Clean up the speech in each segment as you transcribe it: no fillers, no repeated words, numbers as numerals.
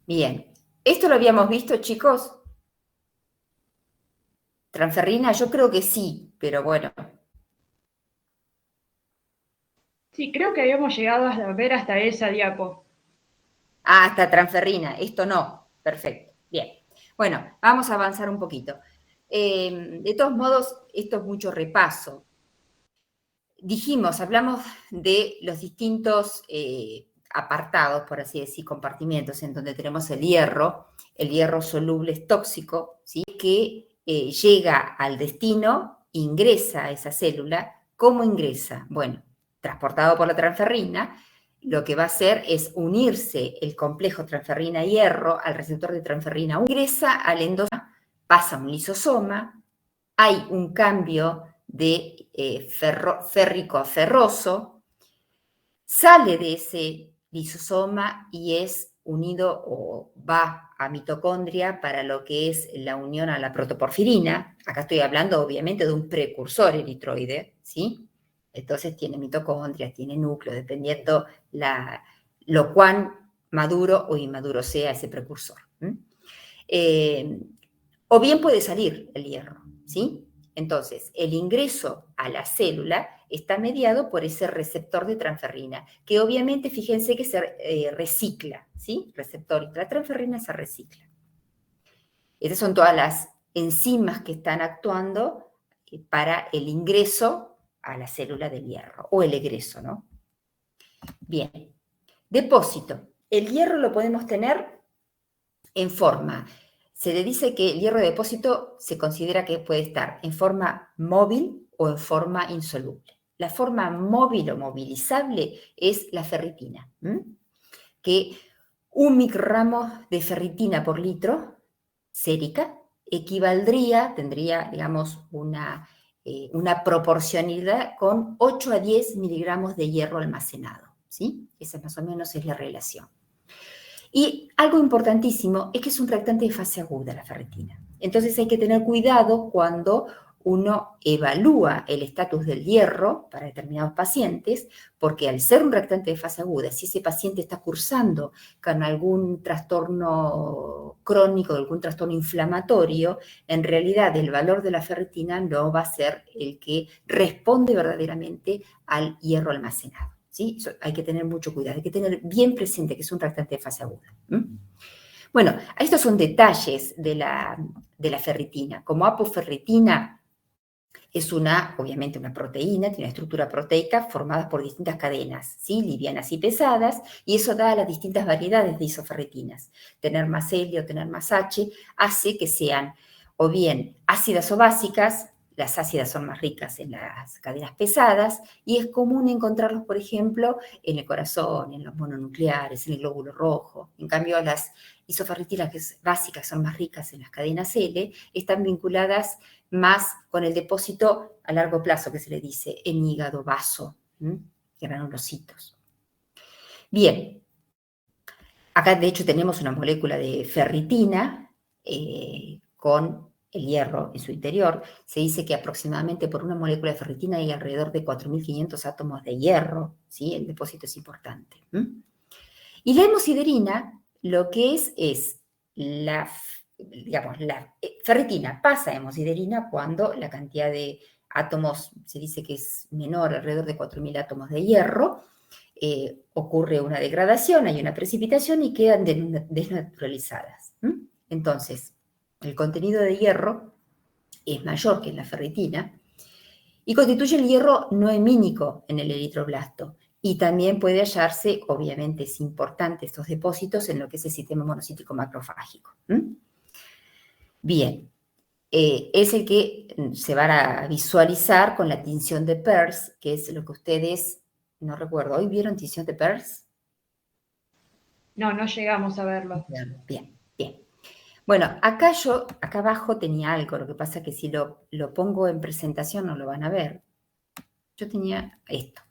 Bien. ¿Esto lo habíamos visto, chicos? Transferrina, yo creo que sí, pero bueno. Sí, creo que habíamos llegado a ver hasta esa diapo. Ah, hasta transferrina, esto no. Perfecto. Bien. Bueno, vamos a avanzar un poquito. De todos modos, esto es mucho repaso. Dijimos, hablamos de los distintos apartados, por así decir, compartimientos, en donde tenemos el hierro soluble es tóxico, ¿sí? Que llega al destino, ingresa a esa célula. ¿Cómo ingresa? Bueno, transportado por la transferrina, lo que va a hacer es unirse el complejo transferrina-hierro al receptor de transferrina 1, ingresa al endosoma, pasa a un lisosoma, hay un cambio de férrico a ferroso, sale de ese lisosoma y es unido o va a mitocondria para lo que es la unión a la protoporfirina. Acá estoy hablando obviamente de un precursor eritroide, ¿sí? Entonces tiene mitocondria, tiene núcleo, dependiendo lo cuán maduro o inmaduro sea ese precursor. Eh, o bien puede salir el hierro, ¿sí? Entonces, el ingreso a la célula está mediado por ese receptor de transferrina, que obviamente, fíjense que se recicla, ¿sí? Receptor y la transferrina se recicla. Estas son todas las enzimas que están actuando para el ingreso a la célula del hierro, o el egreso, ¿no? Bien, depósito. El hierro lo podemos tener en forma. Se le dice que el hierro de depósito se considera que puede estar en forma móvil o en forma insoluble. La forma móvil o movilizable es la ferritina, que 1 microgramo de ferritina por litro sérica tendría, digamos, una proporcionalidad con 8 a 10 miligramos de hierro almacenado, ¿sí? Esa más o menos es la relación. Y algo importantísimo es que es un reactante de fase aguda la ferritina. Entonces hay que tener cuidado cuando uno evalúa el estatus del hierro para determinados pacientes, porque al ser un reactante de fase aguda, si ese paciente está cursando con algún trastorno crónico, algún trastorno inflamatorio, en realidad el valor de la ferritina no va a ser el que responde verdaderamente al hierro almacenado. ¿Sí? Eso hay que tener mucho cuidado, hay que tener bien presente que es un reactante de fase aguda. Bueno, estos son detalles de la ferritina. Como apoferritina es obviamente una proteína, tiene una estructura proteica formada por distintas cadenas, ¿sí? Livianas y pesadas, y eso da las distintas variedades de isoferritinas. Tener más L o tener más H hace que sean o bien ácidas o básicas. Las ácidas son más ricas en las cadenas pesadas y es común encontrarlos, por ejemplo, en el corazón, en los mononucleares, en el glóbulo rojo. En cambio, las isoferritinas básicas son más ricas en las cadenas L, están vinculadas más con el depósito a largo plazo, que se le dice en hígado, vaso, granulocitos. Bien, acá de hecho tenemos una molécula de ferritina con el hierro en su interior. Se dice que aproximadamente por una molécula de ferritina hay alrededor de 4.500 átomos de hierro, ¿sí? El depósito es importante. Y la hemosiderina lo que es la ferritina pasa a hemosiderina cuando la cantidad de átomos se dice que es menor, alrededor de 4.000 átomos de hierro, ocurre una degradación, hay una precipitación y quedan desnaturalizadas. Entonces, el contenido de hierro es mayor que en la ferritina y constituye el hierro no hemínico en el eritroblasto. Y también puede hallarse, obviamente es importante estos depósitos en lo que es el sistema monocítico macrofágico. Bien, es el que se van a visualizar con la tinción de Peirce, que es lo que ustedes, no recuerdo, ¿hoy vieron tinción de Peirce? No, no llegamos a verlo. Bien, bien, bien. Bueno, acá abajo tenía algo, lo que pasa es que si lo pongo en presentación no lo van a ver. Yo tenía esto.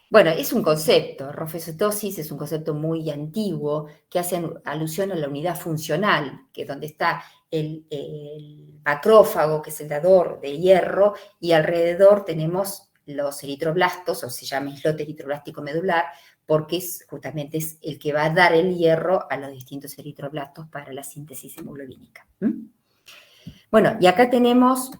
Bueno, es un concepto, rofocitosis es un concepto muy antiguo que hace alusión a la unidad funcional, que es donde está el macrófago, que es el dador de hierro, y alrededor tenemos los eritroblastos, o se llama islote eritroblástico medular, porque justamente es el que va a dar el hierro a los distintos eritroblastos para la síntesis hemoglobínica. Bueno, y acá tenemos,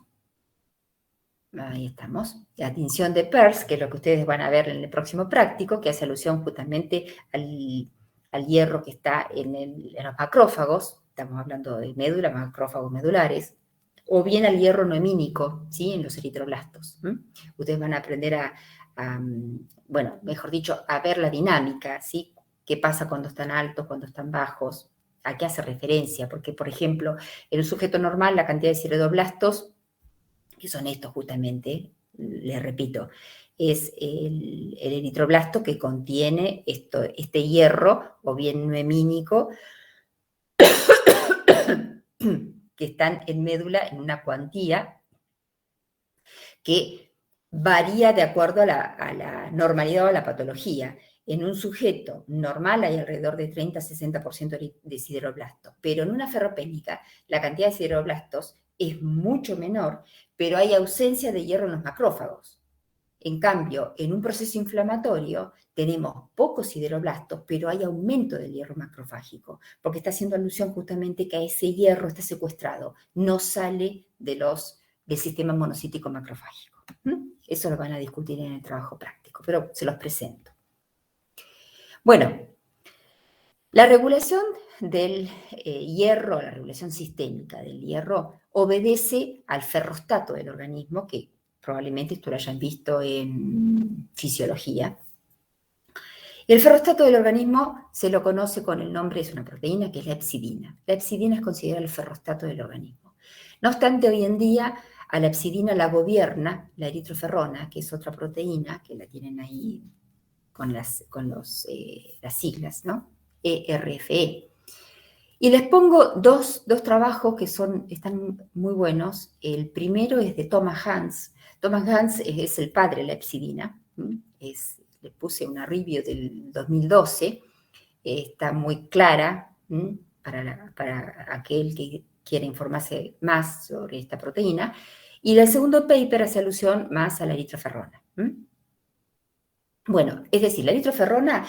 ahí estamos, la tinción de Peirce, que es lo que ustedes van a ver en el próximo práctico, que hace alusión justamente al hierro que está en los macrófagos, estamos hablando de médula, macrófagos medulares, o bien al hierro noemínico, ¿sí? En los eritroblastos. Ustedes van a aprender bueno, mejor dicho, a ver la dinámica, ¿sí? ¿Qué pasa cuando están altos, cuando están bajos? ¿A qué hace referencia? Porque, por ejemplo, en un sujeto normal, la cantidad de sideroblastos, que son estos justamente, les repito, es el eritroblasto que contiene este hierro, o bien noemínico, que están en médula en una cuantía que varía de acuerdo a la normalidad o a la patología. En un sujeto normal hay alrededor de 30-60% de sideroblastos, pero en una ferropénica la cantidad de sideroblastos es mucho menor, pero hay ausencia de hierro en los macrófagos. En cambio, en un proceso inflamatorio tenemos pocos sideroblastos, pero hay aumento del hierro macrofágico, porque está haciendo alusión justamente que ese hierro está secuestrado, no sale del sistema monocítico macrofágico. Eso lo van a discutir en el trabajo práctico, pero se los presento. Bueno, la regulación del hierro, la regulación sistémica del hierro, obedece al ferrostato del organismo, que probablemente esto lo hayan visto en fisiología. El ferrostato del organismo se lo conoce con el nombre, es una proteína que es la hepcidina. La hepcidina es considerada el ferrostato del organismo. No obstante, hoy en día a la hepcidina la gobierna la eritroferrona, que es otra proteína, que la tienen ahí con las siglas, ¿no? ERFE. Y les pongo dos trabajos que están muy buenos. El primero es de Thomas Hans. Thomas Hans es el padre de la hepcidina. Le puse una review del 2012. Está muy clara para aquel que quiera informarse más sobre esta proteína. Y el segundo paper hace alusión más a la eritroferrona. Bueno, es decir, la eritroferrona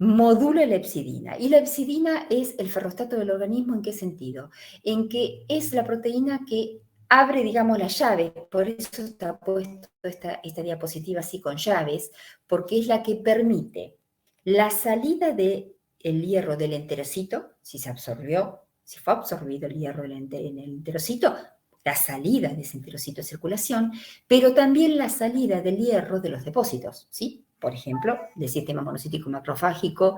modula la hepcidina. Y la hepcidina es el ferrostato del organismo, ¿en qué sentido? En que es la proteína que abre, digamos, la llave. Por eso está puesto esta diapositiva así con llaves, porque es la que permite la salida del hierro del enterocito, si fue absorbido el hierro en el enterocito, la salida de ese enterocito de circulación, pero también la salida del hierro de los depósitos, ¿sí? Por ejemplo, del sistema monocítico macrofágico,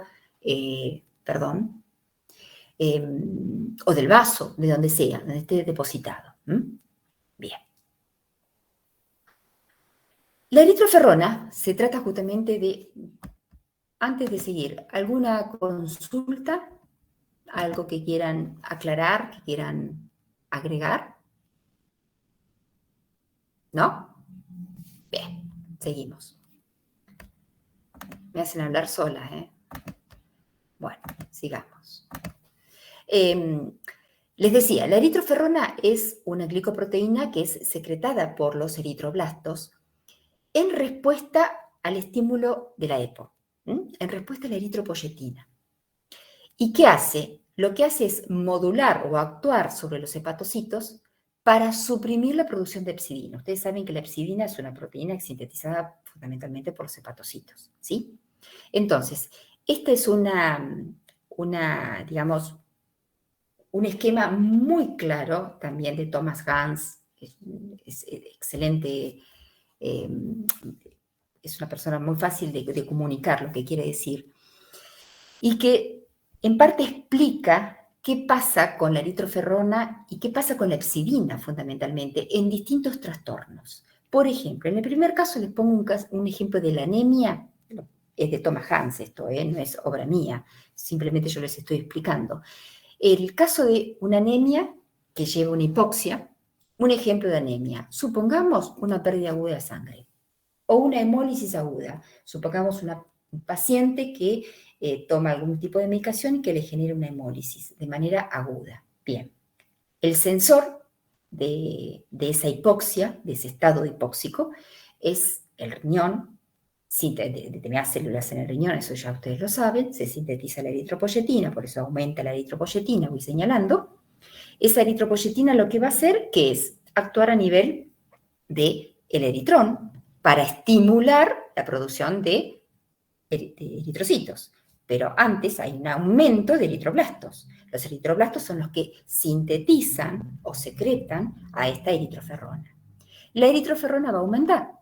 o del vaso, de donde sea, donde esté depositado. Bien. La eritroferrona se trata justamente de, antes de seguir, ¿alguna consulta? ¿Algo que quieran aclarar, que quieran agregar? ¿No? Bien, seguimos. Me hacen hablar sola, ¿eh? Bueno, sigamos. Les decía, la eritroferrona es una glicoproteína que es secretada por los eritroblastos en respuesta al estímulo de la EPO, en respuesta a la eritropoyetina. ¿Y qué hace? Lo que hace es modular o actuar sobre los hepatocitos para suprimir la producción de hepcidina. Ustedes saben que la hepcidina es una proteína sintetizada fundamentalmente por los hepatocitos, ¿sí? Entonces, este es digamos, un esquema muy claro también de Thomas Hans, es excelente, es una persona muy fácil de comunicar lo que quiere decir, y que en parte explica qué pasa con la eritroferrona y qué pasa con la hepcidina fundamentalmente en distintos trastornos. Por ejemplo, en el primer caso les pongo un ejemplo de la anemia. Es de Thomas Hans esto, no es obra mía, simplemente yo les estoy explicando. El caso de una anemia que lleva una hipoxia, un ejemplo de anemia, supongamos una pérdida aguda de sangre o una hemólisis aguda, supongamos un paciente que toma algún tipo de medicación y que le genera una hemólisis de manera aguda. Bien, el sensor de esa hipoxia, de ese estado hipóxico, es el riñón, determinadas células en el riñón, eso ya ustedes lo saben, se sintetiza la eritropoyetina, por eso aumenta la eritropoyetina, voy señalando. Esa eritropoyetina lo que va a hacer, que es actuar a nivel del eritrón para estimular la producción de eritrocitos. Pero antes hay un aumento de eritroblastos. Los eritroblastos son los que sintetizan o secretan a esta eritroferrona. La eritroferrona va a aumentar.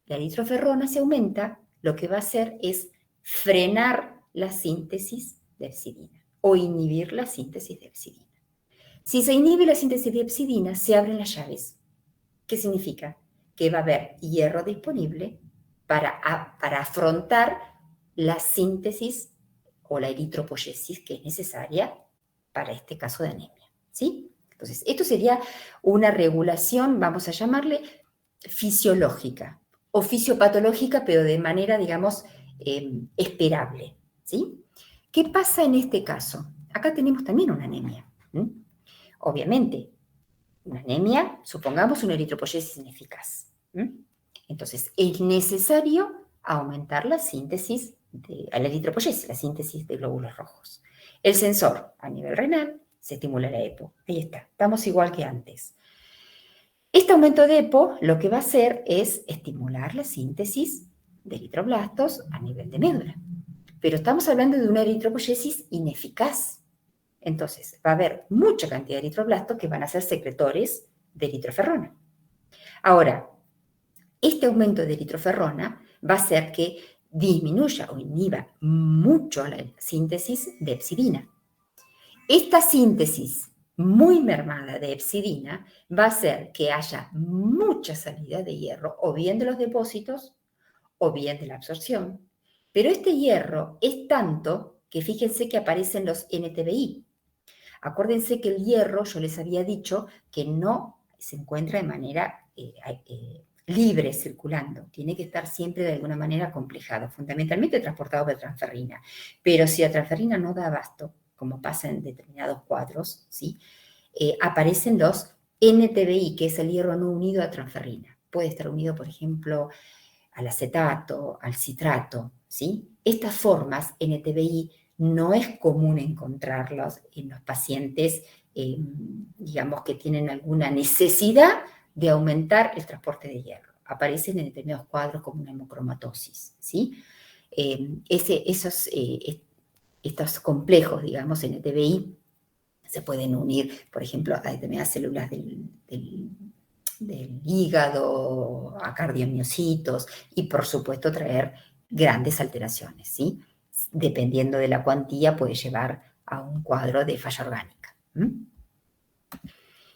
La eritroferrona se aumenta, lo que va a hacer es frenar la síntesis de epsidina o inhibir la síntesis de epsidina. Si se inhibe la síntesis de epsidina, se abren las llaves. ¿Qué significa? Que va a haber hierro disponible para afrontar la síntesis o la eritropoyesis que es necesaria para este caso de anemia, ¿sí? Entonces, esto sería una regulación, vamos a llamarle fisiológica o fisiopatológica, pero de manera, digamos, esperable, ¿sí? ¿Qué pasa en este caso? Acá tenemos también una anemia. Obviamente, una anemia, supongamos una eritropoyesis ineficaz. Entonces, es necesario aumentar la síntesis a la eritropoyesis, la síntesis de glóbulos rojos. El sensor a nivel renal se estimula la EPO. Ahí está, estamos igual que antes. Este aumento de EPO lo que va a hacer es estimular la síntesis de eritroblastos a nivel de médula. Pero estamos hablando de una eritropoyesis ineficaz. Entonces, va a haber mucha cantidad de eritroblastos que van a ser secretores de eritroferrona. Ahora, este aumento de eritroferrona va a hacer que disminuya o inhiba mucho la síntesis de epsidina. Esta síntesis muy mermada de epsidina va a hacer que haya mucha salida de hierro, o bien de los depósitos, o bien de la absorción. Pero este hierro es tanto que fíjense que aparecen los NTBI. Acuérdense que el hierro, yo les había dicho que no se encuentra de manera libre circulando, tiene que estar siempre de alguna manera complejado, fundamentalmente transportado por transferrina. Pero si la transferrina no da abasto, como pasa en determinados cuadros, ¿sí? Aparecen los NTBI, que es el hierro no unido a transferrina. Puede estar unido, por ejemplo, al acetato, al citrato, ¿sí? Estas formas NTBI no es común encontrarlos en los pacientes, digamos, que tienen alguna necesidad de aumentar el transporte de hierro. Aparecen en determinados cuadros como una hemocromatosis, ¿sí? Estos complejos, digamos, NTBI, se pueden unir, por ejemplo, a determinadas células del hígado, a cardiomiocitos, y por supuesto traer grandes alteraciones, ¿sí? Dependiendo de la cuantía puede llevar a un cuadro de falla orgánica.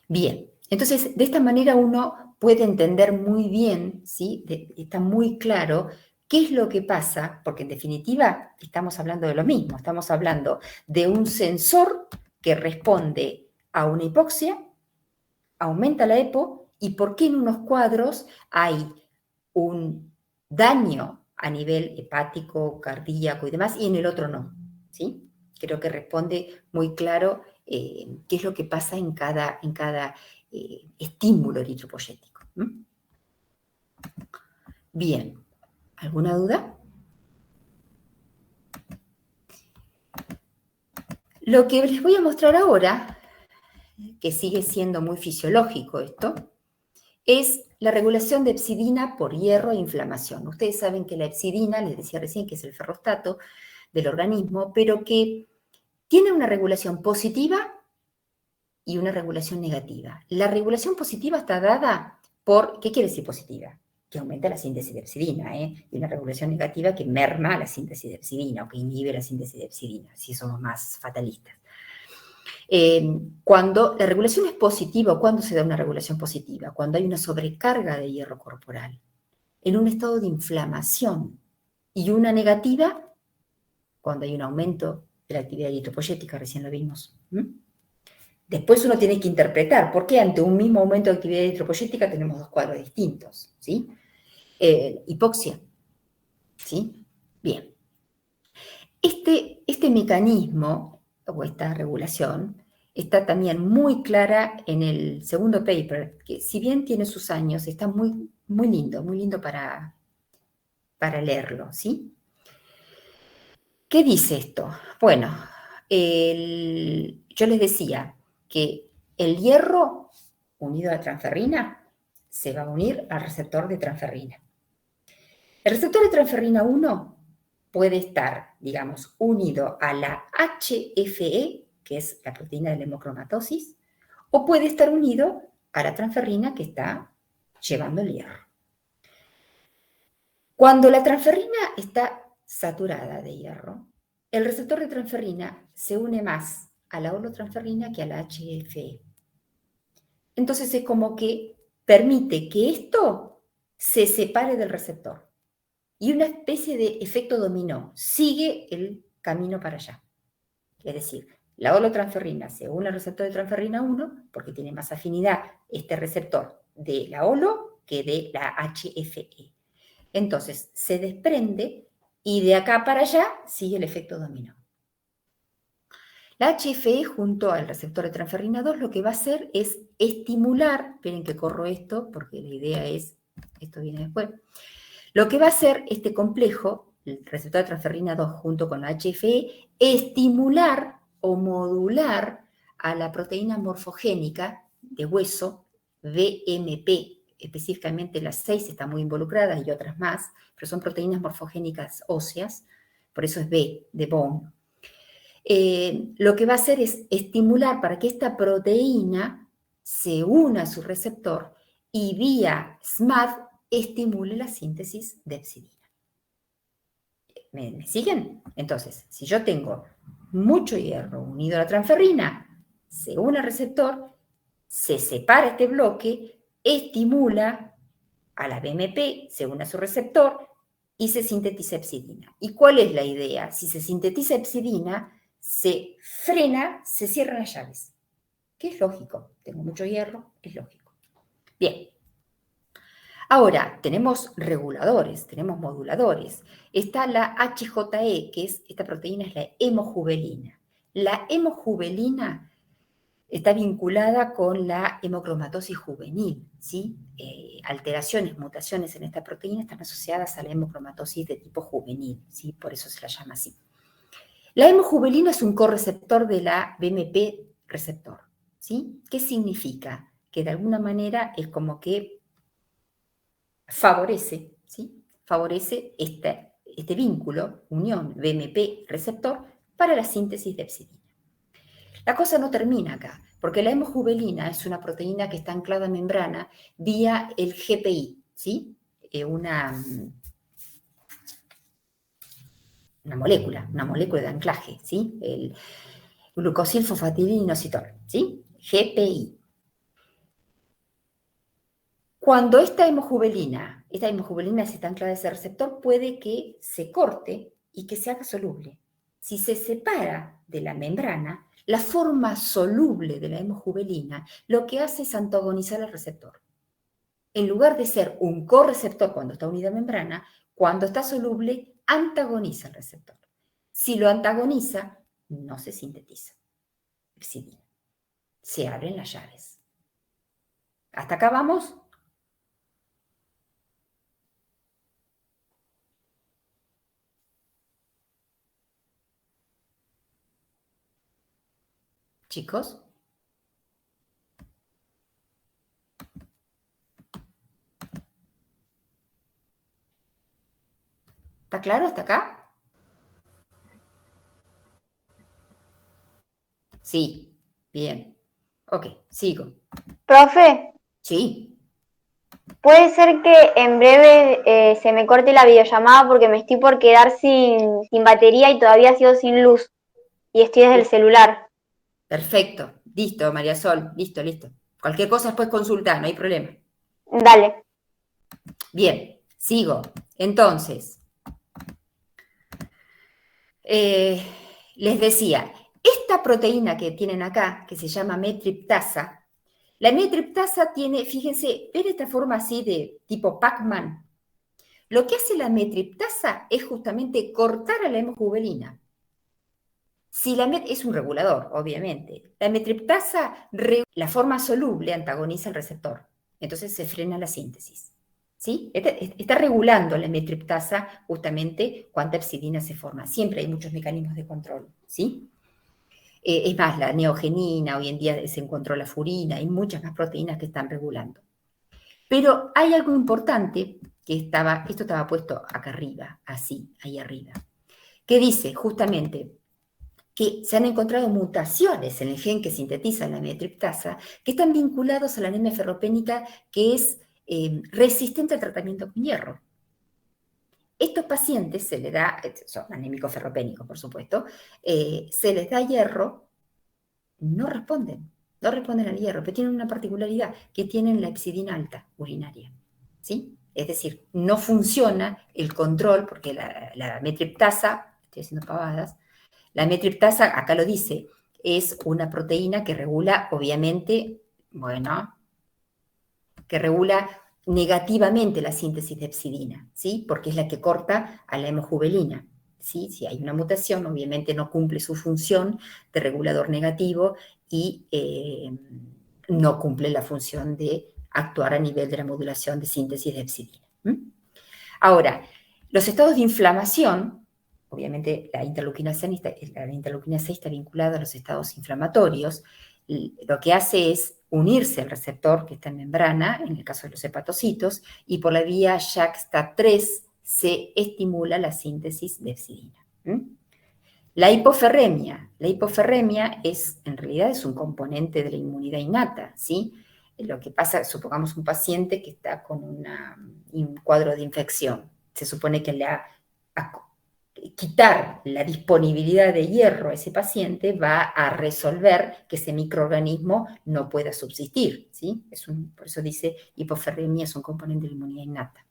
Bien, entonces de esta manera uno puede entender muy bien, ¿sí? Está muy claro qué es lo que pasa, porque en definitiva estamos hablando de lo mismo, estamos hablando de un sensor que responde a una hipoxia, aumenta la EPO, y por qué en unos cuadros hay un daño a nivel hepático, cardíaco y demás, y en el otro no, ¿sí? Creo que responde muy claro qué es lo que pasa en cada estímulo eritropoyético. Bien, ¿alguna duda? Lo que les voy a mostrar ahora, que sigue siendo muy fisiológico esto, es la regulación de epsidina por hierro e inflamación. Ustedes saben que la epsidina, les decía recién, que es el ferrostato del organismo, pero que tiene una regulación positiva y una regulación negativa. La regulación positiva está dada por, ¿qué quiere decir positiva? Que aumenta la síntesis de epsidina, y una regulación negativa que merma la síntesis de epsidina o que inhibe la síntesis de epsidina, si somos más fatalistas. Cuando la regulación es positiva, ¿cuándo se da una regulación positiva? Cuando hay una sobrecarga de hierro corporal, en un estado de inflamación, y una negativa, cuando hay un aumento de la actividad eritropoyética, recién lo vimos. Después uno tiene que interpretar por qué ante un mismo aumento de actividad eritropoyética tenemos dos cuadros distintos, ¿sí? Hipoxia, ¿sí? Bien. Este mecanismo, o esta regulación, está también muy clara en el segundo paper, que si bien tiene sus años, está muy lindo para leerlo, ¿sí? ¿Qué dice esto? Bueno, yo les decía que el hierro unido a la transferrina se va a unir al receptor de transferrina. El receptor de transferrina 1 puede estar, digamos, unido a la HFE, que es la proteína de la hemocromatosis, o puede estar unido a la transferrina que está llevando el hierro. Cuando la transferrina está saturada de hierro, el receptor de transferrina se une más a la holotransferrina que a la HFE. Entonces es como que permite que esto se separe del receptor. Y una especie de efecto dominó sigue el camino para allá. Es decir, la holotransferrina se une al receptor de transferrina 1 porque tiene más afinidad este receptor de la holo que de la HFE. Entonces se desprende y de acá para allá sigue el efecto dominó. La HFE junto al receptor de transferrina 2 lo que va a hacer es estimular, esperen que corro esto porque la idea es, esto viene después, lo que va a hacer este complejo, el receptor de transferrina 2 junto con la HFE, estimular o modular a la proteína morfogénica de hueso, BMP, específicamente las 6 están muy involucradas y otras más, pero son proteínas morfogénicas óseas, por eso es B, de bone. Lo que va a hacer es estimular para que esta proteína se una a su receptor y vía SMAD estimule la síntesis de epsidina. ¿Me siguen? Entonces, si yo tengo mucho hierro unido a la transferrina, se une al receptor, se separa este bloque, estimula a la BMP, se une a su receptor y se sintetiza epsidina. ¿Y cuál es la idea? Si se sintetiza epsidina, se frena, se cierran las llaves. Que es lógico. Tengo mucho hierro, es lógico. Bien. Ahora, tenemos reguladores, tenemos moduladores. Está la HJE, que es, esta proteína es la hemojuvelina. La hemojuvelina está vinculada con la hemocromatosis juvenil, ¿sí? Alteraciones, mutaciones en esta proteína están asociadas a la hemocromatosis de tipo juvenil, ¿sí? Por eso se la llama así. La hemojuvelina es un correceptor de la BMP receptor, ¿sí? ¿Qué significa? Que de alguna manera es como que favorece, ¿sí? Favorece este vínculo, unión BMP-receptor, para la síntesis de epsidina. La cosa no termina acá, porque la hemojuvelina es una proteína que está anclada a membrana vía el GPI, ¿sí? Una molécula de anclaje, ¿sí? El glucosilfosfatidilinositol, ¿sí? GPI. Cuando esta hemojuvelina está anclada a ese receptor, puede que se corte y que se haga soluble. Si se separa de la membrana, la forma soluble de la hemojuvelina lo que hace es antagonizar al receptor. En lugar de ser un correceptor cuando está unida a membrana, cuando está soluble, antagoniza al receptor. Si lo antagoniza, no se sintetiza epsidina. Se abren las llaves. ¿Hasta acá vamos? Chicos. ¿Está claro hasta acá? Sí, bien. Ok, sigo. Profe, Sí, puede ser que en breve se me corte la videollamada porque me estoy por quedar sin batería y todavía sigo sin luz. Y estoy desde el celular. perfecto. Listo, María Sol. Listo, listo. Cualquier cosa después consultar, no hay problema. Dale. Bien, sigo. Entonces, les decía, esta proteína que tienen acá, que se llama metriptasa, la metriptasa tiene, fíjense, ¿ven esta forma así de tipo Pac-Man? Lo que hace la metriptasa es justamente cortar a la hemojuvelina. Es un regulador, obviamente. La metriptasa, la forma soluble, antagoniza el receptor. Entonces se frena la síntesis. ¿sí? Está regulando la hemetriptasa justamente cuánta epsidina se forma. Siempre hay muchos mecanismos de control, ¿sí? Es más, la neogenina, hoy en día se encontró la furina, hay muchas más proteínas que están regulando. Pero hay algo importante que esto estaba puesto acá arriba, así, ahí arriba, que dice justamente que se han encontrado mutaciones en el gen que sintetiza la hemetriptasa que están vinculados a la anemia ferropénica que es resistente al tratamiento con hierro. Estos pacientes se les da, son anémicos ferropénicos por supuesto, se les da hierro, no responden al hierro, pero tienen una particularidad, que tienen la epsidina alta urinaria, ¿sí? Es decir, no funciona el control, porque la metriptasa, estoy haciendo pavadas, la metriptasa, acá lo dice, es una proteína que regula, obviamente, que regula negativamente la síntesis de epsidina, ¿sí? Porque es la que corta a la hemojuvelina, ¿sí? Si hay una mutación, obviamente no cumple su función de regulador negativo y no cumple la función de actuar a nivel de la modulación de síntesis de epsidina. Ahora, los estados de inflamación, obviamente la interleuquina 6 está vinculada a los estados inflamatorios, lo que hace es unirse al receptor que está en membrana, en el caso de los hepatocitos, y por la vía JAK-STAT3 se estimula la síntesis de epsidina. La hipoferremia en realidad es un componente de la inmunidad innata, ¿sí? Lo que pasa, supongamos un paciente que está con un cuadro de infección, se supone que quitar la disponibilidad de hierro a ese paciente va a resolver que ese microorganismo no pueda subsistir, ¿sí? Por eso dice hipoferremia es un componente de la inmunidad innata.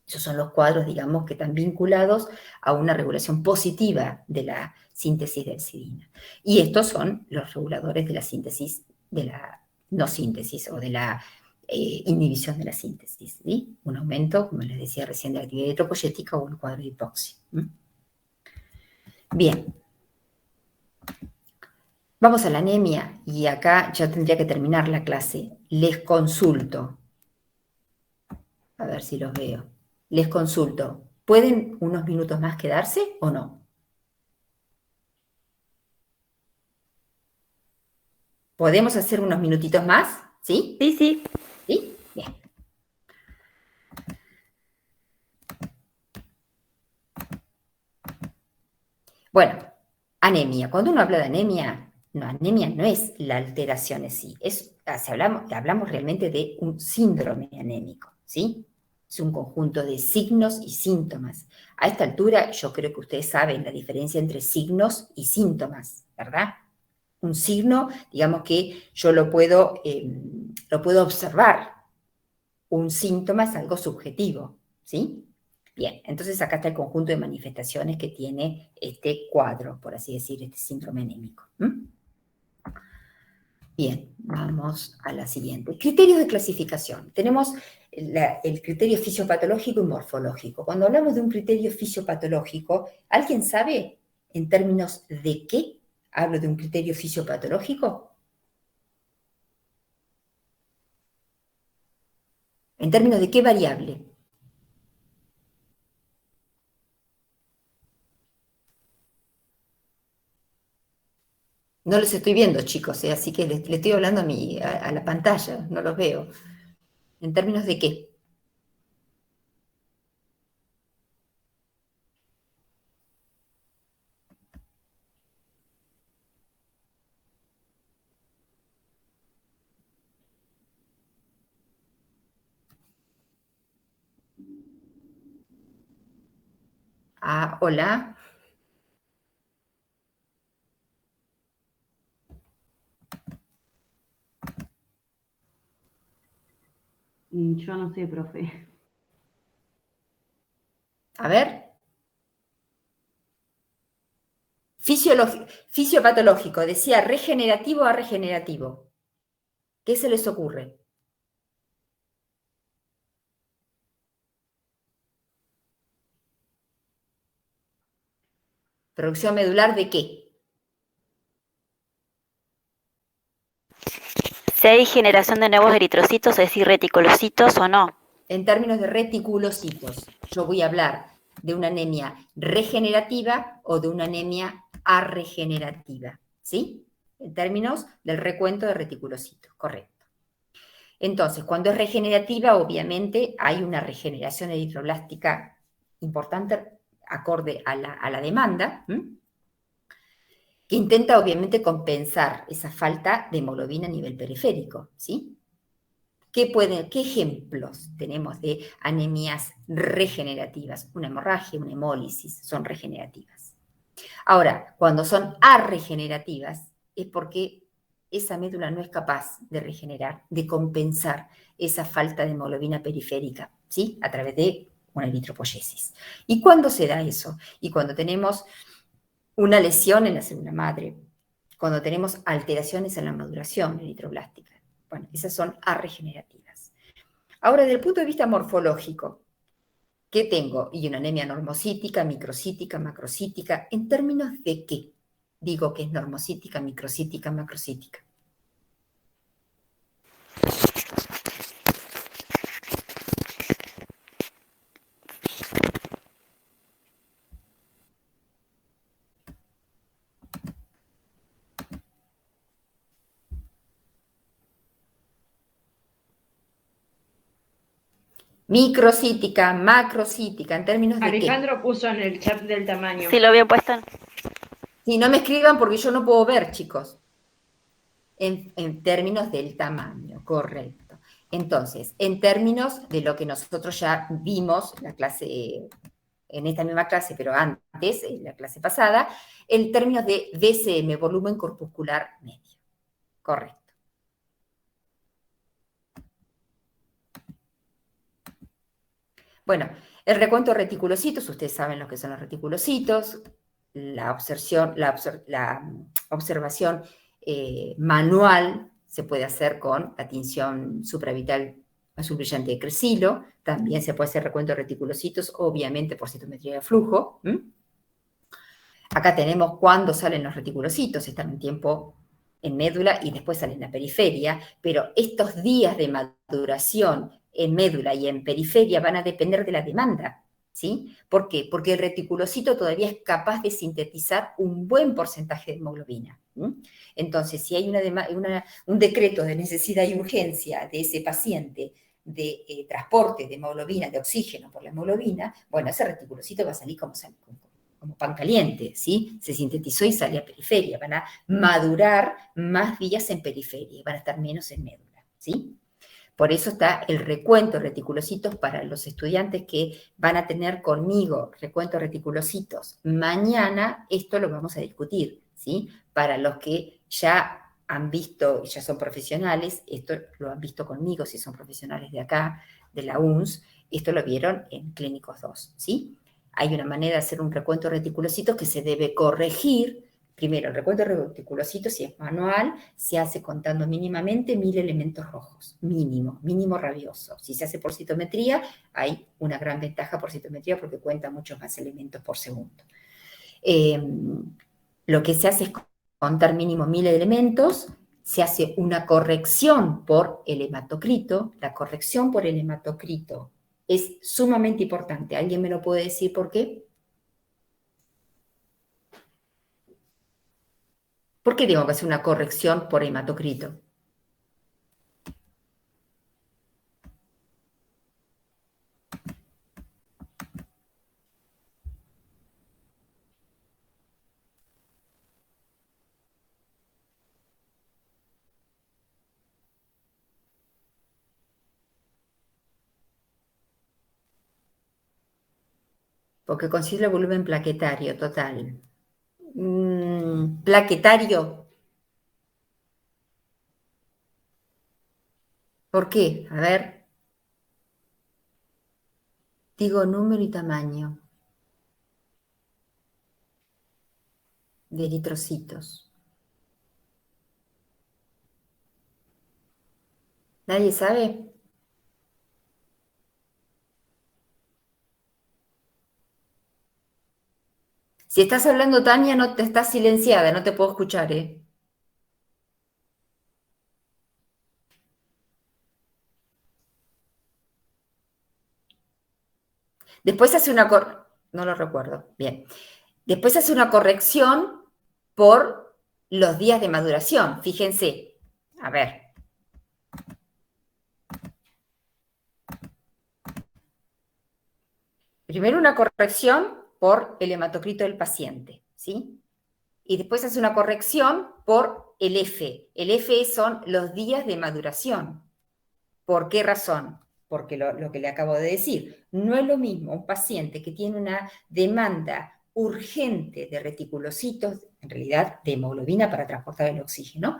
Esos son los cuadros, digamos, que están vinculados a una regulación positiva de la síntesis de epsidina. Y estos son los reguladores de la síntesis, de la no síntesis o de la inhibición de la síntesis, ¿sí? Un aumento, como les decía recién, de la actividad eritropoyética o un cuadro de hipoxia. Bien. Vamos a la anemia y acá ya tendría que terminar la clase. Les consulto. A ver si los veo. Les consulto. ¿Pueden unos minutos más quedarse o no? ¿Podemos hacer unos minutitos más? ¿Sí? Sí, sí. ¿Sí? Bien. Bueno, anemia. Cuando uno habla de anemia, anemia no es la alteración en sí. Hablamos realmente de un síndrome anémico, ¿sí? Es un conjunto de signos y síntomas. A esta altura yo creo que ustedes saben la diferencia entre signos y síntomas, ¿verdad? Un signo, digamos que yo lo puedo observar. Un síntoma es algo subjetivo, ¿sí? Bien, entonces acá está el conjunto de manifestaciones que tiene este cuadro, por así decir, este síndrome anémico. Bien, vamos a la siguiente. Criterios de clasificación. Tenemos el criterio fisiopatológico y morfológico. Cuando hablamos de un criterio fisiopatológico, ¿alguien sabe en términos de qué hablo de un criterio fisiopatológico? ¿En términos de qué variable? No los estoy viendo, chicos, así que le estoy hablando a la pantalla, no los veo. ¿En términos de qué? Ah, hola. Yo no sé, profe. A ver. Fisiopatológico, decía regenerativo a regenerativo. ¿Qué se les ocurre? ¿Producción medular de qué? Si hay generación de nuevos eritrocitos, es decir, reticulocitos o no. en términos de reticulocitos. Yo voy a hablar de una anemia regenerativa o de una anemia arregenerativa, ¿sí? En términos del recuento de reticulocitos, correcto. Entonces, cuando es regenerativa, obviamente hay una regeneración eritroblástica importante acorde a la demanda, que intenta obviamente compensar esa falta de hemoglobina a nivel periférico, ¿sí? ¿Qué ejemplos tenemos de anemias regenerativas? Una hemorragia, una hemólisis, son regenerativas. Ahora, cuando son arregenerativas, es porque esa médula no es capaz de regenerar, de compensar esa falta de hemoglobina periférica, ¿sí? A través de una eritropoyesis. ¿Y cuándo se da eso? Y cuando tenemos una lesión en la célula madre, cuando tenemos alteraciones en la maduración eritroblástica. Bueno, esas son arregenerativas. Ahora, desde el punto de vista morfológico, ¿qué tengo? Y una anemia normocítica, microcítica, macrocítica, ¿en términos de qué? Digo que es normocítica, microcítica, macrocítica. Microcítica, macrocítica, ¿en términos de Alejandro puso en el chat del tamaño. Sí, lo había puesto en... qué? Si no me escriban porque yo no puedo ver, chicos. En términos del tamaño, correcto. Entonces, en términos de lo que nosotros ya vimos en la clase, en esta misma clase, pero antes, en la clase pasada, en términos de VCM, volumen corpuscular medio. Correcto. Bueno, el recuento de reticulocitos, ustedes saben lo que son los reticulocitos, la observación manual se puede hacer con la tinción supravital azul brillante de Cresilo, también se puede hacer recuento de reticulocitos, obviamente por citometría de flujo. Acá tenemos cuándo salen los reticulocitos, están un tiempo en médula y después salen en la periferia, pero estos días de maduración en médula y en periferia van a depender de la demanda, ¿sí? ¿Por qué? Porque el reticulocito todavía es capaz de sintetizar un buen porcentaje de hemoglobina. Entonces, si hay un decreto de necesidad y urgencia de ese paciente de transporte de hemoglobina, de oxígeno por la hemoglobina, bueno, ese reticulocito va a salir como pan caliente, ¿sí? Se sintetizó y sale a periferia, van a madurar más días en periferia, van a estar menos en médula, ¿sí? Por eso está el recuento de reticulocitos para los estudiantes que van a tener conmigo recuento de reticulocitos. Mañana esto lo vamos a discutir, ¿sí? Para los que ya han visto, ya son profesionales, esto lo han visto conmigo, si son profesionales de acá, de la UNS, esto lo vieron en Clínicos 2, ¿sí? Hay una manera de hacer un recuento de reticulocitos que se debe corregir. Primero, el recuento de reticulocitos, si es manual, se hace contando mínimamente 1000 elementos rojos, mínimo rabioso. Si se hace por citometría, hay una gran ventaja por citometría porque cuenta muchos más elementos por segundo. Lo que se hace es contar mínimo 1000 elementos, se hace una corrección por el hematocrito. La corrección por el hematocrito es sumamente importante. ¿Alguien me lo puede decir por qué? ¿Por qué tengo que hacer una corrección por hematocrito? Porque considera el volumen plaquetario total. Plaquetario. ¿Por qué? A ver. Digo número y tamaño de eritrocitos. ¿Nadie sabe? Si estás hablando, Tania, no te estás silenciada, no te puedo escuchar, ¿eh? Después hace una no lo recuerdo, bien. Después hace una corrección por los días de maduración. Fíjense, a ver. Primero una corrección por el hematocrito del paciente, ¿sí? Y después hace una corrección por el F. El F son los días de maduración. ¿Por qué razón? Porque lo que le acabo de decir, no es lo mismo un paciente que tiene una demanda urgente de reticulocitos, en realidad de hemoglobina para transportar el oxígeno,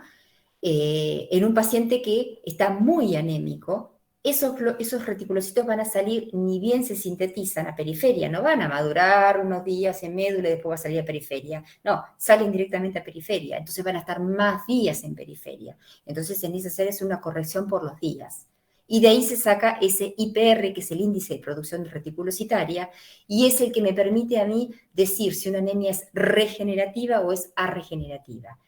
en un paciente que está muy anémico. Esos reticulocitos van a salir, ni bien se sintetizan a periferia, no van a madurar unos días en médula y después va a salir a periferia. No, salen directamente a periferia, entonces van a estar más días en periferia. Entonces se necesita hacer una corrección por los días. Y de ahí se saca ese IPR, que es el índice de producción reticulocitaria, y es el que me permite a mí decir si una anemia es regenerativa o es arregenerativa.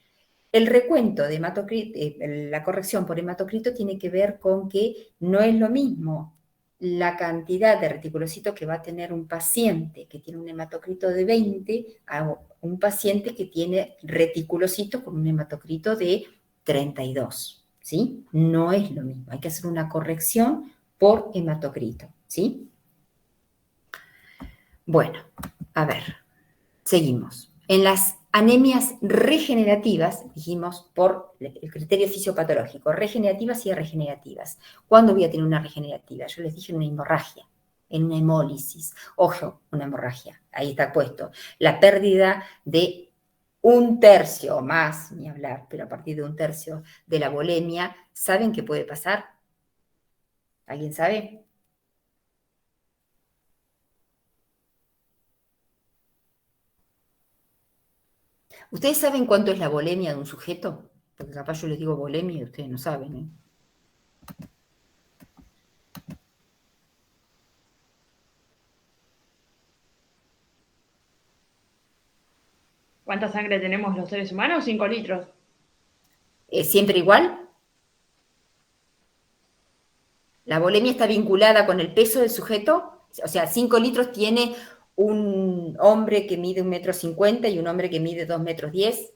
El recuento de hematocrito, la corrección por hematocrito tiene que ver con que no es lo mismo la cantidad de reticulocitos que va a tener un paciente que tiene un hematocrito de 20 a un paciente que tiene reticulocitos con un hematocrito de 32, ¿sí? No es lo mismo, hay que hacer una corrección por hematocrito, ¿sí? Bueno, a ver, seguimos. En las anemias regenerativas, dijimos por el criterio fisiopatológico, regenerativas y arregenerativas. ¿Cuándo voy a tener una regenerativa? Yo les dije en una hemorragia, en una hemólisis. Ojo, una hemorragia, ahí está puesto. La pérdida de 1/3 o más, ni hablar, pero a partir de 1/3 de la volemia, ¿saben qué puede pasar? ¿Alguien sabe? ¿Ustedes saben cuánto es la volemia de un sujeto? Porque capaz yo les digo volemia y ustedes no saben, ¿eh? ¿Cuánta sangre tenemos los seres humanos? 5 litros. ¿Es siempre igual? La volemia está vinculada con el peso del sujeto. O sea, 5 litros tiene un hombre que mide 1,50 m y un hombre que mide 2,10 m.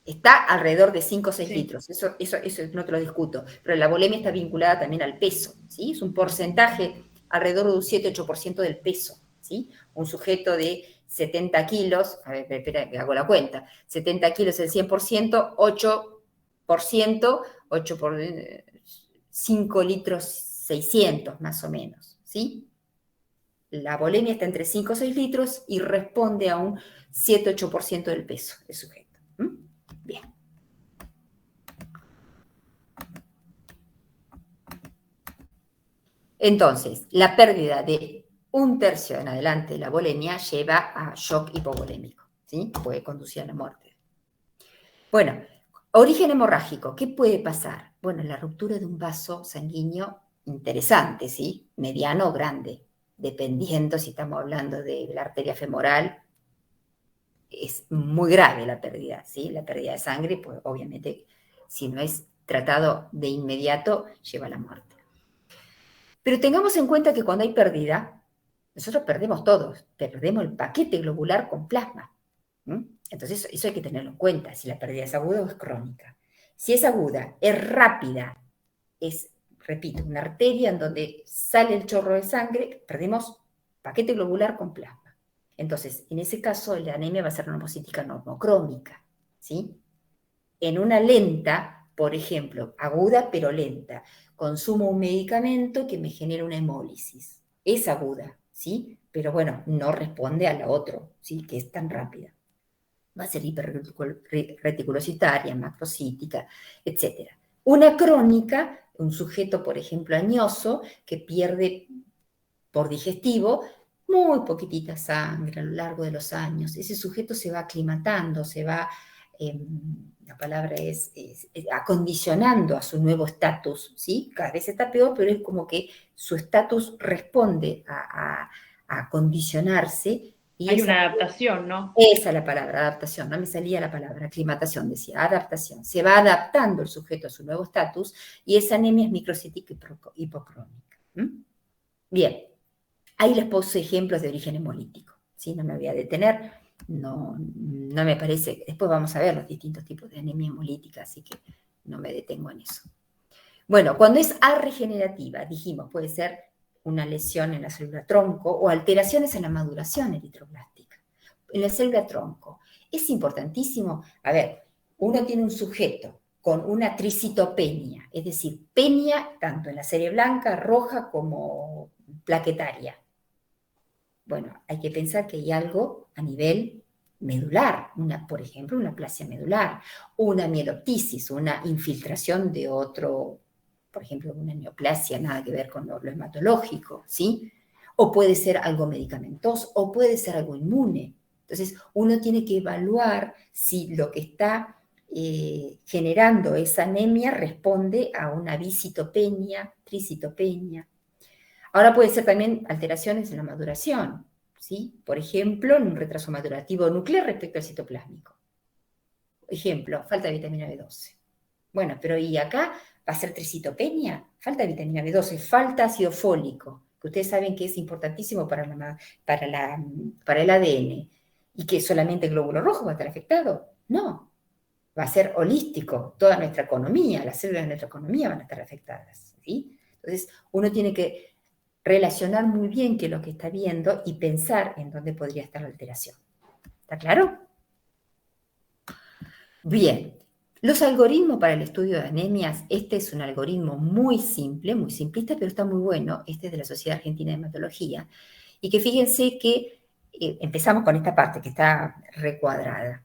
Está alrededor de 5 o 6 litros, eso no te lo discuto, pero la volemia está vinculada también al peso, ¿sí? Es un porcentaje alrededor de un 7-8% del peso, ¿sí? Un sujeto de 70 kilos, a ver, espera que hago la cuenta, 70 kilos el 100%, 8 por 5 litros 600 más o menos, ¿sí? La volemia está entre 5 o 6 litros y responde a un 7-8% del peso del sujeto. Bien. Entonces, la pérdida de 1/3 en adelante de la volemia lleva a shock hipovolémico, ¿sí? Puede conducir a la muerte. Bueno, origen hemorrágico, ¿qué puede pasar? Bueno, la ruptura de un vaso sanguíneo interesante, ¿sí? Mediano o grande, dependiendo si estamos hablando de la arteria femoral. Es muy grave la pérdida, ¿sí? La pérdida de sangre, pues obviamente, si no es tratado de inmediato, lleva a la muerte. Pero tengamos en cuenta que cuando hay pérdida, nosotros perdemos todos, perdemos el paquete globular con plasma. Entonces, eso hay que tenerlo en cuenta, si la pérdida es aguda o es crónica. Si es aguda, es rápida, es, repito, una arteria en donde sale el chorro de sangre, perdemos paquete globular con plasma. Entonces, en ese caso, la anemia va a ser normocítica normocrónica, ¿sí? En una lenta, por ejemplo, aguda pero lenta, consumo un medicamento que me genera una hemólisis. Es aguda, ¿sí? Pero bueno, no responde a la otra, ¿sí? Que es tan rápida. Va a ser hiperreticulocitaria, macrocítica, etc. Una crónica, un sujeto, por ejemplo, añoso, que pierde por digestivo muy poquitita sangre a lo largo de los años. Ese sujeto se va aclimatando, se va, la palabra es acondicionando a su nuevo estatus, ¿sí? Cada vez está peor, pero es como que su estatus responde a condicionarse Y Hay esa, una adaptación, ¿no? esa es la palabra, adaptación, no me salía la palabra, aclimatación, decía, adaptación. Se va adaptando el sujeto a su nuevo estatus y esa anemia es microcítica hipocrónica. Bien, ahí les puse ejemplos de origen hemolítico, ¿sí? No me voy a detener, no me parece, después vamos a ver los distintos tipos de anemia hemolítica, así que no me detengo en eso. Bueno, cuando es arregenerativa, dijimos, puede ser una lesión en la célula tronco o alteraciones en la maduración eritroblástica. En la célula tronco es importantísimo, a ver, uno tiene un sujeto con una tricitopenia, es decir, penia tanto en la serie blanca, roja como plaquetaria. Bueno, hay que pensar que hay algo a nivel medular, por ejemplo, una aplasia medular, una mieloptisis, una infiltración de otro, por ejemplo, una neoplasia, nada que ver con lo hematológico, ¿sí? O puede ser algo medicamentoso, o puede ser algo inmune. Entonces, uno tiene que evaluar si lo que está generando esa anemia responde a una bicitopenia, tricitopenia. Ahora puede ser también alteraciones en la maduración, ¿sí? Por ejemplo, en un retraso madurativo nuclear respecto al citoplásmico. Ejemplo, falta de vitamina B12. Bueno, pero ¿y acá va a ser tricitopenia? Falta de vitamina B12, falta ácido fólico, que ustedes saben que es importantísimo para el ADN, y que solamente el glóbulo rojo va a estar afectado. No, va a ser holístico, toda nuestra economía, las células de nuestra economía van a estar afectadas, ¿sí? Entonces, uno tiene que relacionar muy bien qué es lo que está viendo y pensar en dónde podría estar la alteración. ¿Está claro? Bien. Los algoritmos para el estudio de anemias, este es un algoritmo muy simple, muy simplista, pero está muy bueno. Este es de la Sociedad Argentina de Hematología. Y que fíjense que empezamos con esta parte que está recuadrada.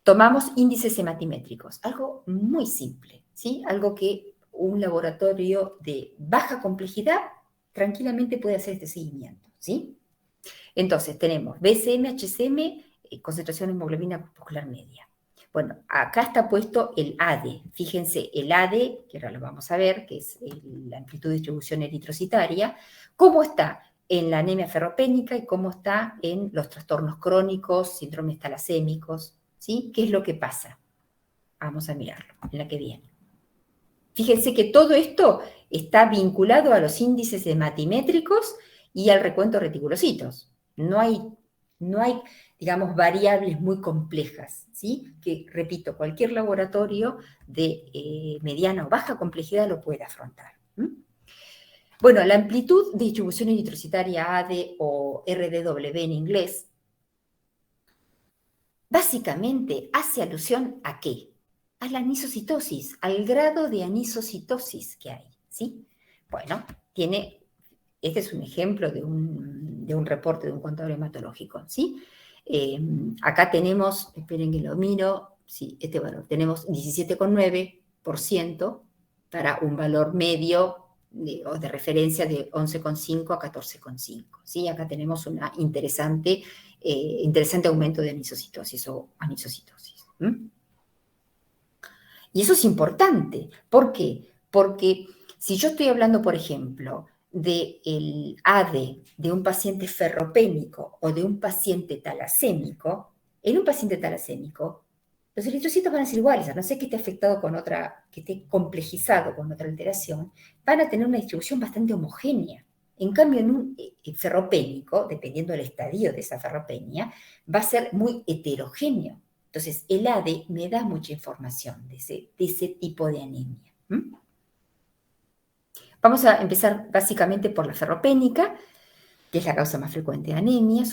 Tomamos índices hematimétricos, algo muy simple, ¿sí? Algo que un laboratorio de baja complejidad tranquilamente puede hacer este seguimiento, ¿sí? Entonces, tenemos BCM, HCM, concentración de hemoglobina corpuscular media. Bueno, acá está puesto el ADE. Fíjense, el ADE, que ahora lo vamos a ver, que es la amplitud de distribución eritrocitaria, cómo está en la anemia ferropénica y cómo está en los trastornos crónicos, síndromes talasémicos, ¿sí? ¿Qué es lo que pasa? Vamos a mirarlo en la que viene. Fíjense que todo esto está vinculado a los índices hematimétricos y al recuento de reticulocitos. No hay, digamos, variables muy complejas, ¿sí? Que, repito, cualquier laboratorio de mediana o baja complejidad lo puede afrontar. Bueno, la amplitud de distribución eritrocitaria AD o RDW en inglés, básicamente hace alusión ¿a qué? A la anisocitosis, al grado de anisocitosis que hay, ¿sí? Bueno, este es un ejemplo de un reporte de un contador hematológico, ¿sí? Acá tenemos, esperen que lo miro, sí, este valor, tenemos 17,9% para un valor medio o de referencia de 11,5 a 14,5, ¿sí? Acá tenemos un interesante aumento de anisocitosis o anisocitosis. Y eso es importante. ¿Por qué? Porque si yo estoy hablando, por ejemplo, del ADE de un paciente ferropénico o de un paciente talasémico, en un paciente talasémico, los eritrocitos van a ser iguales, a no ser que esté afectado con otra, que esté complejizado con otra alteración, van a tener una distribución bastante homogénea. En cambio, en un ferropénico, dependiendo del estadio de esa ferropenia, va a ser muy heterogéneo. Entonces, el ADE me da mucha información de ese tipo de anemia. Vamos a empezar básicamente por la ferropénica, que es la causa más frecuente de anemia.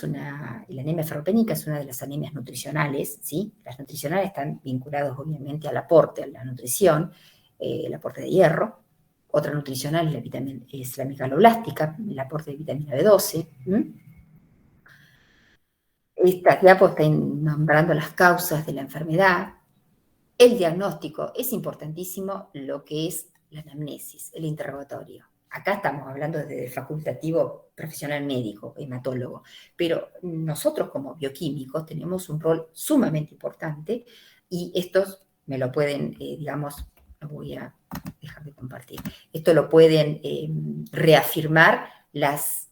La anemia ferropénica es una de las anemias nutricionales, ¿sí? Las nutricionales están vinculadas obviamente al aporte, a la nutrición, el aporte de hierro. Otra nutricional es la megaloblástica, el aporte de vitamina B12. Esta diapo está nombrando las causas de la enfermedad. El diagnóstico es importantísimo, lo que es la anamnesis, el interrogatorio. Acá estamos hablando desde el facultativo profesional médico, hematólogo, pero nosotros como bioquímicos tenemos un rol sumamente importante y estos me lo pueden, digamos, lo voy a dejar de compartir, esto lo pueden reafirmar las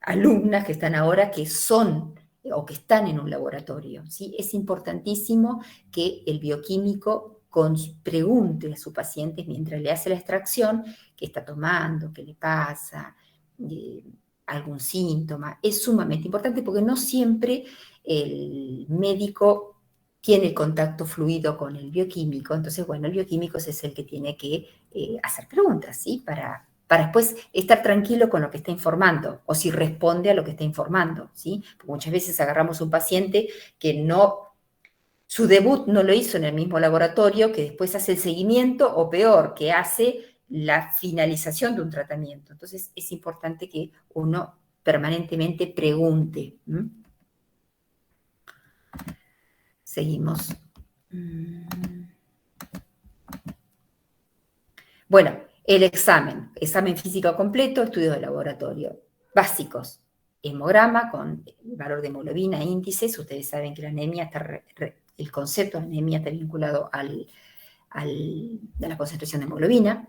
alumnas que están ahora, que son o que están en un laboratorio, ¿sí? Es importantísimo que el bioquímico pregunte a su paciente mientras le hace la extracción qué está tomando, qué le pasa, algún síntoma. Es sumamente importante porque no siempre el médico tiene el contacto fluido con el bioquímico, entonces, bueno, el bioquímico es el que tiene que hacer preguntas, ¿sí? Para después estar tranquilo con lo que está informando, o si responde a lo que está informando, ¿sí? Porque muchas veces agarramos un paciente que su debut no lo hizo en el mismo laboratorio, que después hace el seguimiento, o peor, que hace la finalización de un tratamiento. Entonces, es importante que uno permanentemente pregunte. Seguimos. Bueno, el examen físico completo, estudios de laboratorio básicos, hemograma con el valor de hemoglobina, índices. Ustedes saben que la anemia el concepto de anemia está vinculado a la concentración de hemoglobina,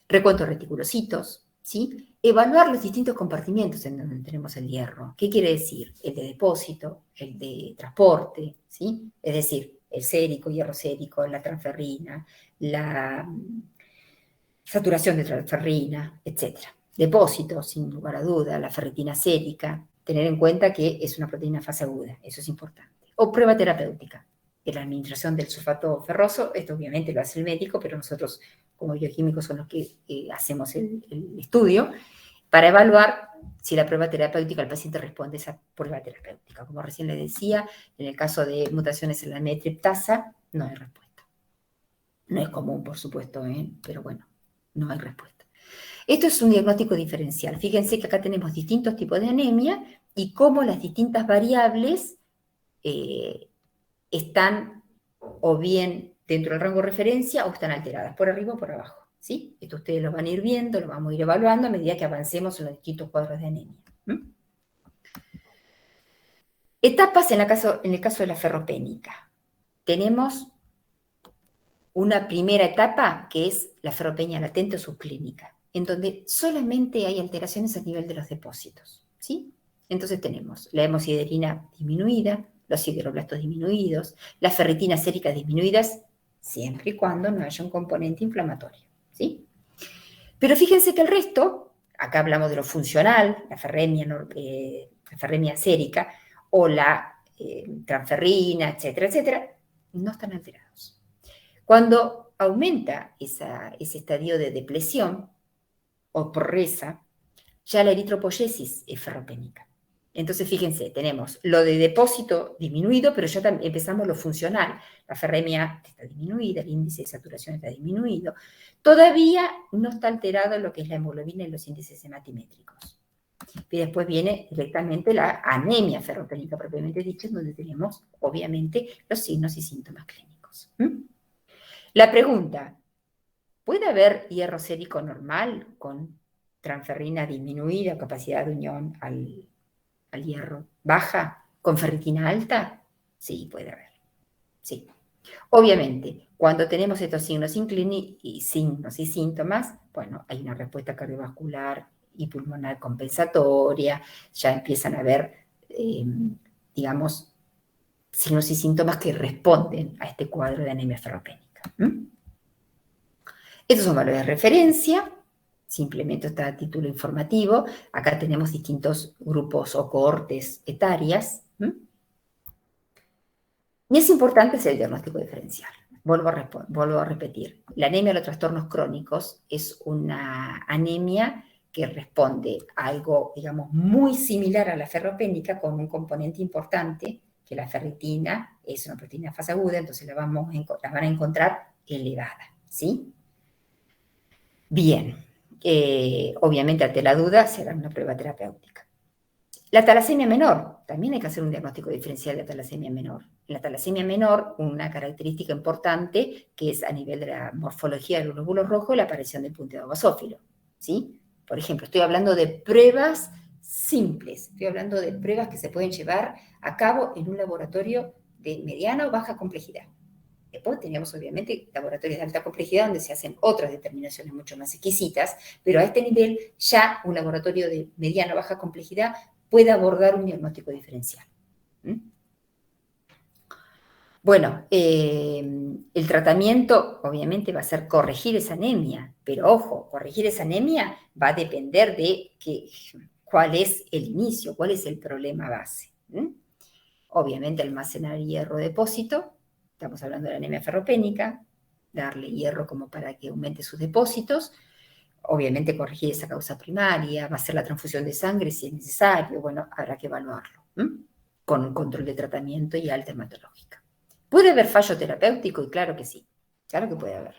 recuento de reticulocitos, ¿sí? Evaluar los distintos compartimientos en donde tenemos el hierro. ¿Qué quiere decir? El de depósito, el de transporte, ¿sí? Es decir, el sérico, hierro sérico, la transferrina, la saturación de transferrina, etc. Depósito, sin lugar a duda, la ferritina sérica, tener en cuenta que es una proteína fase aguda, eso es importante. O prueba terapéutica, de la administración del sulfato ferroso, esto obviamente lo hace el médico, pero nosotros como bioquímicos son los que hacemos el estudio, para evaluar si la prueba terapéutica, el paciente responde a esa prueba terapéutica. Como recién le decía, en el caso de mutaciones en la metriptasa, no hay respuesta. No es común, por supuesto, pero bueno, no hay respuesta. Esto es un diagnóstico diferencial. Fíjense que acá tenemos distintos tipos de anemia y cómo las distintas variables están o bien dentro del rango de referencia o están alteradas, por arriba o por abajo. ¿Sí? Esto ustedes lo van a ir viendo, lo vamos a ir evaluando a medida que avancemos en los distintos cuadros de anemia. Etapas en el caso de la ferropénica. Tenemos una primera etapa que es la ferropenia latente o subclínica, en donde solamente hay alteraciones a nivel de los depósitos, ¿sí? Entonces tenemos la hemosiderina disminuida, los sideroblastos disminuidos, las ferritinas séricas disminuidas, siempre y cuando no haya un componente inflamatorio, ¿sí? Pero fíjense que el resto, acá hablamos de lo funcional, la ferremia sérica o la transferrina, etcétera, etcétera, no están alterados. Cuando aumenta ese estadio de depresión o porreza, ya la eritropoyesis es ferropénica. Entonces, fíjense, tenemos lo de depósito disminuido, pero ya empezamos lo funcional. La ferremia está disminuida, el índice de saturación está disminuido. Todavía no está alterado lo que es la hemoglobina y los índices hematimétricos. Y después viene directamente la anemia ferropénica propiamente dicha, donde tenemos, obviamente, los signos y síntomas clínicos. La pregunta, ¿puede haber hierro sérico normal con transferrina disminuida, capacidad de unión al hierro baja, con ferritina alta? Sí, puede haber. Sí. Obviamente, cuando tenemos estos signos y síntomas, bueno, hay una respuesta cardiovascular y pulmonar compensatoria, ya empiezan a haber, digamos, signos y síntomas que responden a este cuadro de anemia ferropénica. Estos son valores de referencia, simplemente está a título informativo. Acá tenemos distintos grupos o cohortes etarias. Y es importante hacer el diagnóstico diferencial. Vuelvo a repetir. La anemia de los trastornos crónicos es una anemia que responde a algo, digamos, muy similar a la ferropénica, con un componente importante, que la ferritina es una proteína fase aguda, entonces la van a encontrar elevada, ¿sí? Bien, obviamente ante la duda se hará una prueba terapéutica. La talasemia menor, también hay que hacer un diagnóstico diferencial de talasemia menor. En la talasemia menor, una característica importante que es a nivel de la morfología del glóbulo rojo, la aparición del punteado basófilo, ¿sí? Por ejemplo, estoy hablando de pruebas simples, estoy hablando de pruebas que se pueden llevar a cabo en un laboratorio de mediana o baja complejidad. Después tenemos, obviamente, laboratorios de alta complejidad donde se hacen otras determinaciones mucho más exquisitas, pero a este nivel ya un laboratorio de mediana o baja complejidad puede abordar un diagnóstico diferencial. Bueno, el tratamiento obviamente va a ser corregir esa anemia, pero ojo, corregir esa anemia va a depender de cuál es el inicio, cuál es el problema base. Obviamente almacenar hierro depósito, estamos hablando de la anemia ferropénica, darle hierro como para que aumente sus depósitos, obviamente corregir esa causa primaria, va a ser la transfusión de sangre si es necesario, bueno, habrá que evaluarlo, con un control de tratamiento y alta hematológica. ¿Puede haber fallo terapéutico? Y claro que sí, claro que puede haber.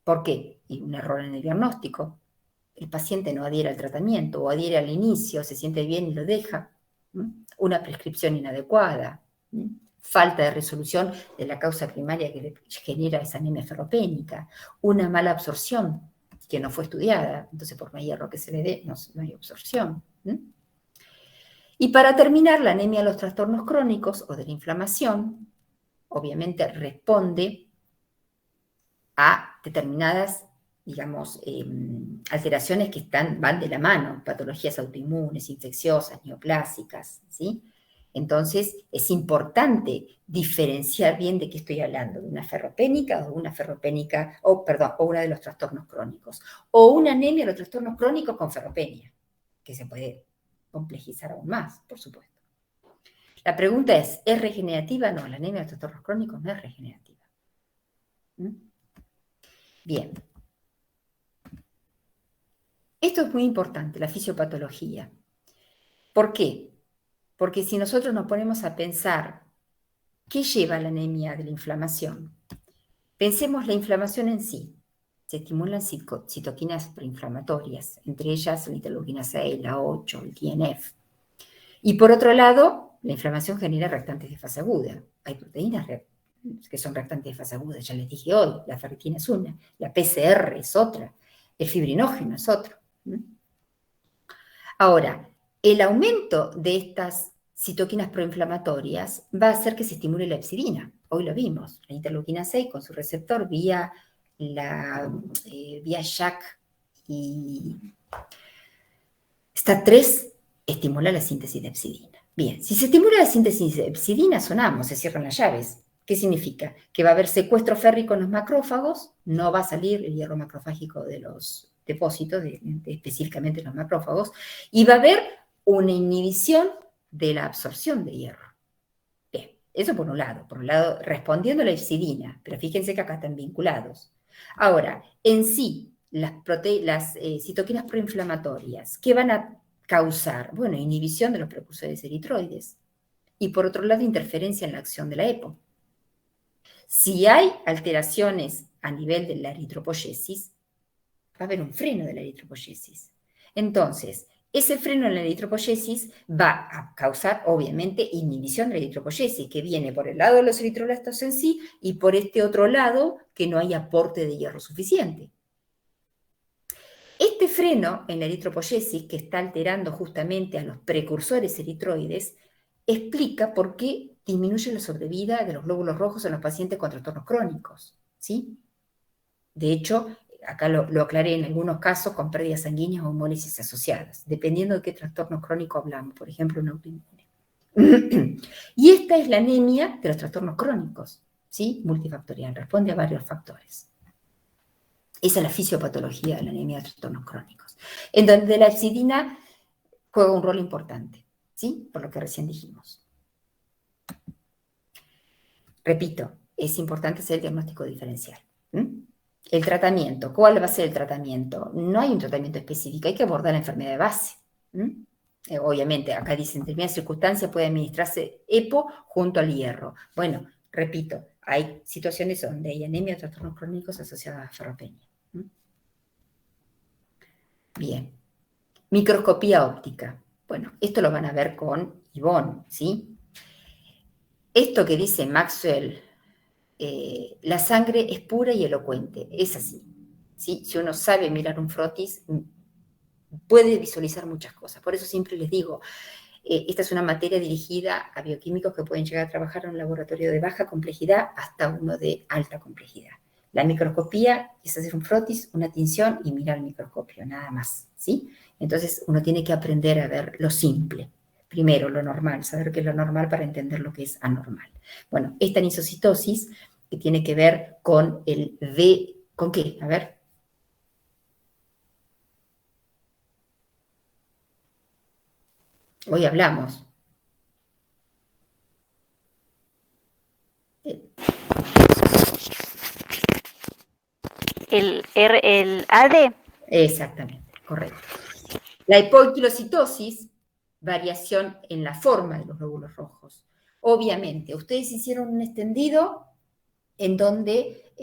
¿Por qué? Y un error en el diagnóstico. El paciente no adhiere al tratamiento o adhiere al inicio, se siente bien y lo deja. Una prescripción inadecuada. Falta de resolución de la causa primaria que le genera esa anemia ferropénica. Una mala absorción que no fue estudiada. Entonces, por más hierro que se le dé, no hay absorción. Y para terminar, la anemia de los trastornos crónicos o de la inflamación obviamente responde a determinadas, digamos, alteraciones que van de la mano, patologías autoinmunes, infecciosas, neoplásicas, ¿sí? Entonces, es importante diferenciar bien de qué estoy hablando, de una ferropénica o una ferropénica, o una de los trastornos crónicos, o una anemia de los trastornos crónicos con ferropenia, que se puede complejizar aún más, por supuesto. La pregunta es regenerativa? No, la anemia de los trastornos crónicos no es regenerativa. Bien. Esto es muy importante, la fisiopatología. ¿Por qué? Porque si nosotros nos ponemos a pensar qué lleva la anemia de la inflamación, pensemos la inflamación en sí. Se estimulan citoquinas proinflamatorias, entre ellas la interleuquina 6, la 8, el TNF. Y por otro lado, la inflamación genera reactantes de fase aguda. Hay proteínas que son reactantes de fase aguda, ya les dije hoy, la ferritina es una, la PCR es otra, el fibrinógeno es otro. Ahora, el aumento de estas citoquinas proinflamatorias va a hacer que se estimule la hepcidina. Hoy lo vimos, la interleuquina 6 con su receptor vía JAK y STAT3 estimula la síntesis de hepcidina. Bien, si se estimula la síntesis de hepcidina, sonamos, se cierran las llaves. ¿Qué significa? Que va a haber secuestro férrico en los macrófagos, no va a salir el hierro macrofágico de los depósitos, específicamente los macrófagos, y va a haber una inhibición de la absorción de hierro. Bien, eso por un lado respondiendo a la hepcidina, pero fíjense que acá están vinculados. Ahora, en sí, las citoquinas proinflamatorias, ¿qué van a causar? Bueno, inhibición de los precursores eritroides y por otro lado interferencia en la acción de la EPO. Si hay alteraciones a nivel de la eritropoyesis, va a haber un freno de la eritropoyesis. Entonces, ese freno en la eritropoyesis va a causar, obviamente, inhibición de la eritropoyesis, que viene por el lado de los eritroblastos en sí y por este otro lado que no hay aporte de hierro suficiente. Este freno en la eritropoyesis, que está alterando justamente a los precursores eritroides, explica por qué disminuye la sobrevida de los glóbulos rojos en los pacientes con trastornos crónicos, ¿sí? De hecho, acá lo aclaré en algunos casos con pérdidas sanguíneas o hemólisis asociadas, dependiendo de qué trastorno crónico hablamos, por ejemplo, un autoinmune. Y esta es la anemia de los trastornos crónicos, ¿sí? Multifactorial, responde a varios factores. Esa es la fisiopatología de la anemia de trastornos crónicos, en donde la hepcidina juega un rol importante, ¿sí? Por lo que recién dijimos. Repito, es importante hacer el diagnóstico diferencial. El tratamiento, ¿cuál va a ser el tratamiento? No hay un tratamiento específico, hay que abordar la enfermedad de base. Obviamente, acá dice, en determinadas circunstancias puede administrarse EPO junto al hierro. Bueno, repito, hay situaciones donde hay anemia o trastornos crónicos asociados a ferropenia. Bien. Microscopía óptica. Bueno, esto lo van a ver con Ivonne, ¿sí? Esto que dice Maxwell, la sangre es pura y elocuente, es así, ¿sí? Si uno sabe mirar un frotis, puede visualizar muchas cosas. Por eso siempre les digo, esta es una materia dirigida a bioquímicos que pueden llegar a trabajar en un laboratorio de baja complejidad hasta uno de alta complejidad. La microscopía es hacer un frotis, una tinción y mirar el microscopio, nada más, ¿sí? Entonces uno tiene que aprender a ver lo simple, Primero, lo normal, saber qué es lo normal para entender lo que es anormal. Bueno, esta anisocitosis que tiene que ver con el V, ¿con qué? A ver. Hoy hablamos. El AD. Exactamente, correcto. La hipoquilocitosis, variación en la forma de los glóbulos rojos. Obviamente, ustedes hicieron un extendido en donde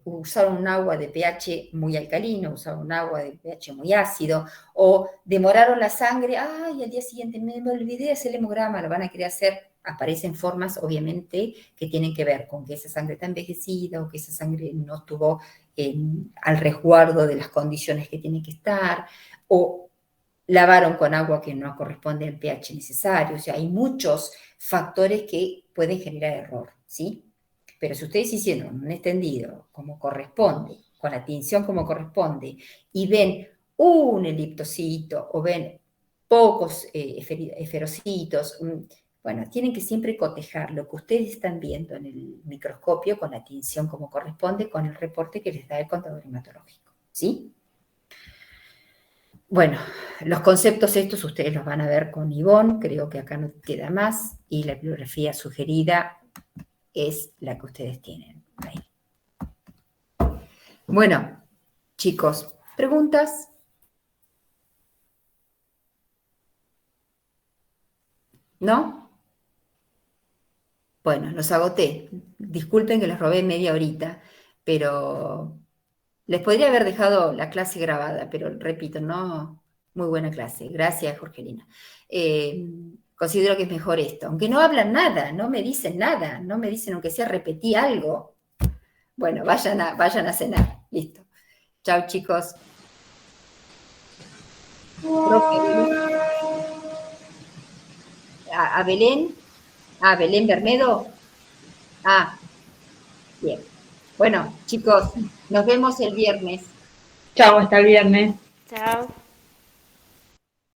usaron un agua de pH muy alcalino, usaron un agua de pH muy ácido, o demoraron la sangre, ay, al día siguiente me olvidé de hacer el hemograma, lo van a querer hacer, aparecen formas, obviamente, que tienen que ver con que esa sangre está envejecida o que esa sangre no estuvo al resguardo de las condiciones que tiene que estar, o lavaron con agua que no corresponde al pH necesario, o sea, hay muchos factores que pueden generar error, ¿sí? Pero si ustedes hicieron un extendido como corresponde, con la tinción como corresponde, y ven un eliptocito o ven pocos esferocitos, bueno, tienen que siempre cotejar lo que ustedes están viendo en el microscopio con la tinción como corresponde, con el reporte que les da el contador hematológico, ¿sí? Bueno, los conceptos estos ustedes los van a ver con Ivonne, creo que acá no queda más, y la bibliografía sugerida es la que ustedes tienen ahí. Bueno, chicos, ¿preguntas? ¿No? Bueno, los agoté. Disculpen que les robé media horita, pero les podría haber dejado la clase grabada, pero repito, no, muy buena clase. Gracias, Jorgelina. Considero que es mejor esto. Aunque no hablan nada, no me dicen nada, no me dicen aunque sea repetí algo. Bueno, vayan a cenar. Listo. Chao, chicos. A Belén. A Belén Bermedo. Ah, bien. Bueno, chicos, nos vemos el viernes. Chao, hasta el viernes. Chao.